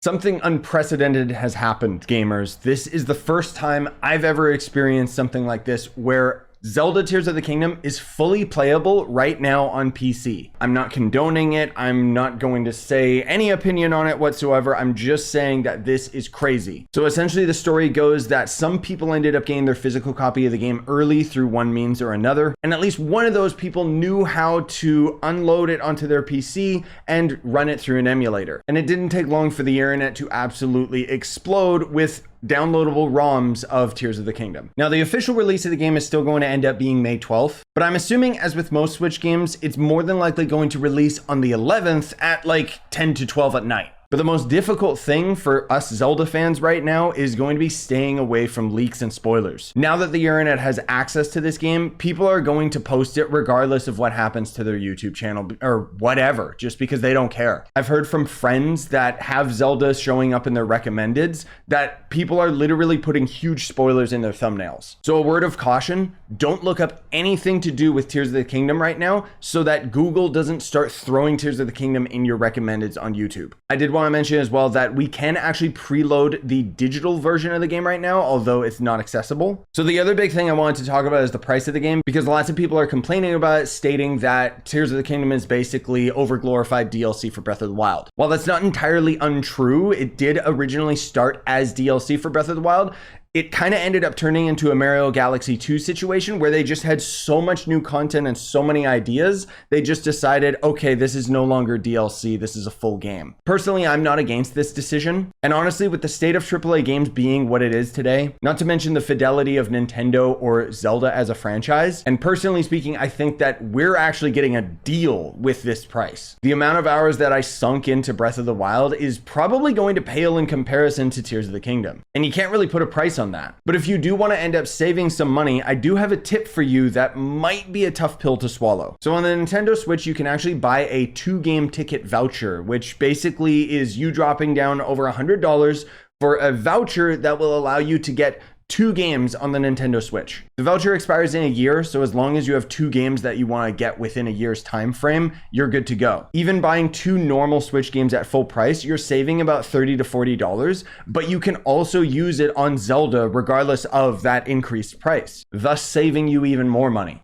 Something unprecedented has happened, gamers. This is the first time I've ever experienced something like this where Zelda Tears of the Kingdom is fully playable right now on PC. I'm not condoning it. I'm not going to say any opinion on it whatsoever. I'm just saying that this is crazy. So essentially the story goes that some people ended up getting their physical copy of the game early through one means or another. And at least one of those people knew how to unload it onto their PC and run it through an emulator. And it didn't take long for the internet to absolutely explode with downloadable ROMs of Tears of the Kingdom. Now, the official release of the game is still going to end up being May 12th, but I'm assuming, as with most Switch games, it's more than likely going to release on the 11th at like 10 to 12 at night. But the most difficult thing for us Zelda fans right now is going to be staying away from leaks and spoilers. Now that the internet has access to this game, people are going to post it regardless of what happens to their YouTube channel or whatever, just because they don't care. I've heard from friends that have Zelda showing up in their recommendeds that people are literally putting huge spoilers in their thumbnails. So a word of caution, don't look up anything to do with Tears of the Kingdom right now so that Google doesn't start throwing Tears of the Kingdom in your recommendeds on YouTube. I did want to mention as well that we can actually preload the digital version of the game right now, although it's not accessible. So the other big thing I wanted to talk about is the price of the game, because lots of people are complaining about it, stating that Tears of the Kingdom is basically overglorified DLC for Breath of the Wild. While that's not entirely untrue, it did originally start as DLC for Breath of the Wild. It kind of ended up turning into a Mario Galaxy 2 situation where they just had so much new content and so many ideas, they just decided, okay, this is no longer DLC, this is a full game. Personally, I'm not against this decision. And honestly, with the state of AAA games being what it is today, not to mention the fidelity of Nintendo or Zelda as a franchise, and personally speaking, I think that we're actually getting a deal with this price. The amount of hours that I sunk into Breath of the Wild is probably going to pale in comparison to Tears of the Kingdom. And you can't really put a price on that. But if you do want to end up saving some money, I do have a tip for you that might be a tough pill to swallow. So on the Nintendo Switch, you can actually buy a 2-game ticket voucher, which basically is you dropping down over $100 for a voucher that will allow you to get 2 games on the Nintendo Switch. The voucher expires in a year, so as long as you have 2 games that you want to get within a year's time frame, you're good to go. Even buying 2 normal Switch games at full price, you're saving about $30 to $40, but you can also use it on Zelda regardless of that increased price, thus saving you even more money.